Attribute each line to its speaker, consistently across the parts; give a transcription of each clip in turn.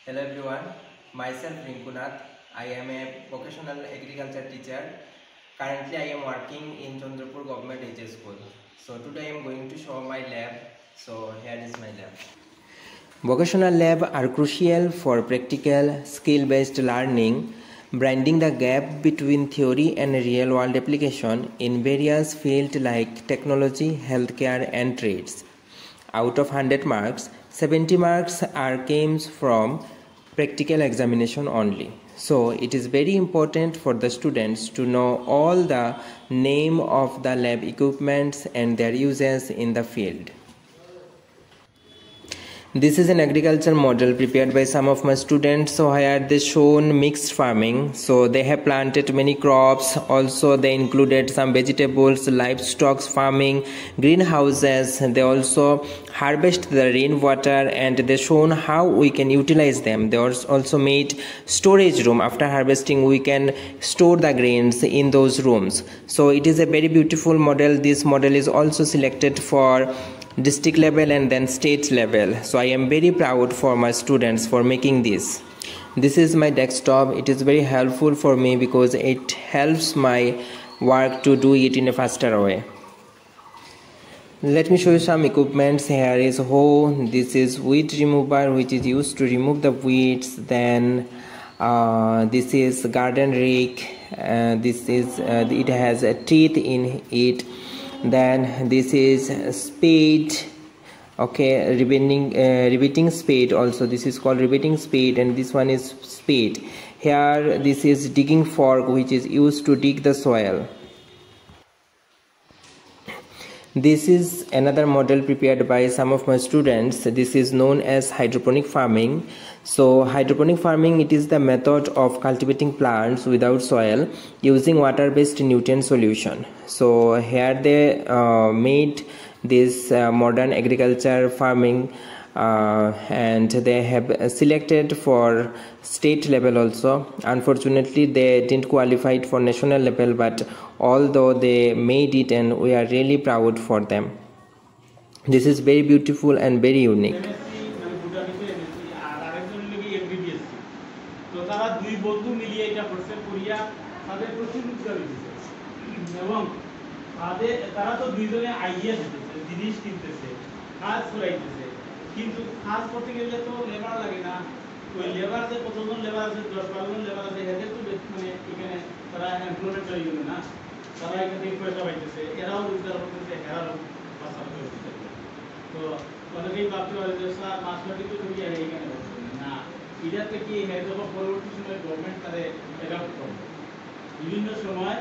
Speaker 1: Hello everyone, myself Rinkunath. I am a vocational agriculture teacher. Currently I am working in Chandrapur Government HS School. So today I am going to show my lab. So here is my lab. Vocational labs are crucial for practical, skill-based learning, bridging the gap between theory and real-world application in various fields like technology, healthcare and trades. Out of 100 marks, 70 marks comes from practical examination only. So it is very important for the students to know all the name of the lab equipments and their uses in the field. This is an agriculture model prepared by some of my students. So here they shown mixed farming. So they have planted many crops. Also they included some vegetables, livestock farming, greenhouses. They also harvest the rainwater and they shown how we can utilize them. They also made storage room. After harvesting we can store the grains in those rooms. So it is a very beautiful model. This model is also selected for district level and then state level. So I am very proud for my students for making this. This is my desktop. It is very helpful for me because it helps my work to do it in a faster way. Let me show you some equipments. Here is hoe. This is weed remover which is used to remove the weeds. Then this is garden rake. This is it has a teeth in it. Then this is spade, okay, riveting spade. Also this is called riveting spade, and this one is spade. Here this is digging fork which is used to dig the soil. This is another model prepared by some of my students. This is known as hydroponic farming. So hydroponic farming, it is the method of cultivating plants without soil using water-based nutrient solution. So here they made this modern agriculture farming and they have selected for state level also. Unfortunately they didn't qualify for national level, but although they made it and we are really proud for them. This is very beautiful and very unique.
Speaker 2: কিন্তু কাজ করতে গেলে তো labour লাগে না, ওই labour যে কতজন লেবার আছে 10-12 জন লেবার আছে এদের তো মানে এখানে তারা এমপ্লয়মেন্ট তৈরি করে না, তারা এখান থেকে পয়সা পাইতেছে, এরাও রোজগার করতেছে, এরাও পাশা করতেছে। তো অনেকেই ভাবতে পারে যে স্যার মাসমাটি তো তুমি এখানে বলছেন না, এটা থেকে যখন পরবর্তী সময় গভর্নমেন্ট তাদের অ্যাডাপ্ট করে বিভিন্ন সময়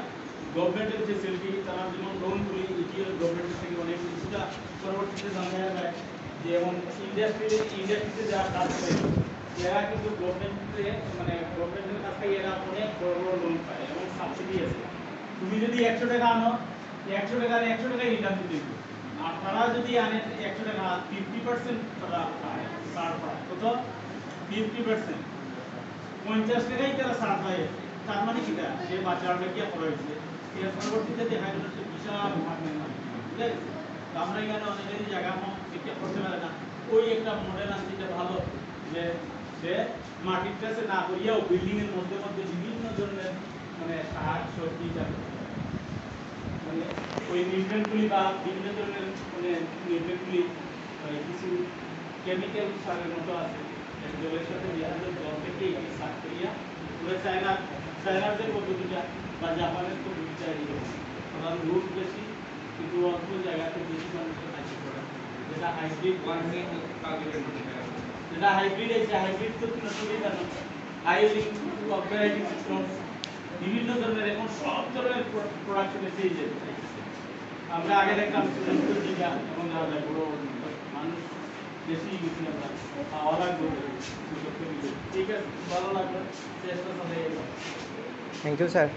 Speaker 2: গভর্নমেন্টের ফেসিলিটি তারা যেমন লোনগুলি ইটিএল গভর্নমেন্টের থেকে অনেক কিছুটা পরবর্তীতে জানা যায়। যেমন ইন্ডাস্ট্রিতে যারা কাজ করে এরা কিন্তু গভর্নমেন্টে মানে গভর্নমেন্টের কাছ থেকে এরা অনেক বড় বড় লোন পায় এবং সাবসিডি আছে। তুমি যদি 100 টাকা আনো 100 টাকার 100 টাকাই রিটার্ন দিতে হবে, আর তারা যদি আনে 100 টাকা 50% তারা পায়, ছাড় পায়। কত? 50%, 50 টাকাই তারা ছাড় পায়। তার মানে কি সে বাজারটা কি করেছে এর পরবর্তীতে দেখা গেল যে বিশাল মুহাম্মদ, ঠিক আছে? আমরা এখানে অনেকেরই জায়গা ঠিকঠাক করতে পারে না, ওই একটা মডেল আসছে এটা ভালো যে সে মাটির কাছে না করিয়াও বিল্ডিং এর মধ্যে মধ্যে বিভিন্ন ধরনের মানে শাক সবজি মানে ওই নিউট্রিয়েন্টগুলি বা বিভিন্ন ধরনের মানে নিউট্রিয়েন্টগুলি কিছু কেমিক্যাল সারের মতো আছে, জলের সাথে জল থেকে সার করিয়া ওরা চায়নার যে পদ্ধতিটা বা জাপানের পদ্ধতিটা ওরা রুট বেশি কিন্তু অল্প জায়গাতে বেশি মানুষের কাছে করা, যেটা হাইব্রিড যেটা হাইব্রিড আছে। হাইব্রিড তো তুমি জানো হাইলিং অপারেটিং সিস্টেম বিভিন্ন ধরনের এখন সব ধরনের প্রোডাকশন এসে যেতে। আমরা আগে দেখলাম স্টুডেন্টদের দিকে এখন যারা যায় বড় মানুষ বেশি গেছি আমরা খাওয়া লাগবে। ঠিক আছে, ভালো লাগলো, চেষ্টা চালিয়ে।
Speaker 1: Thank you sir.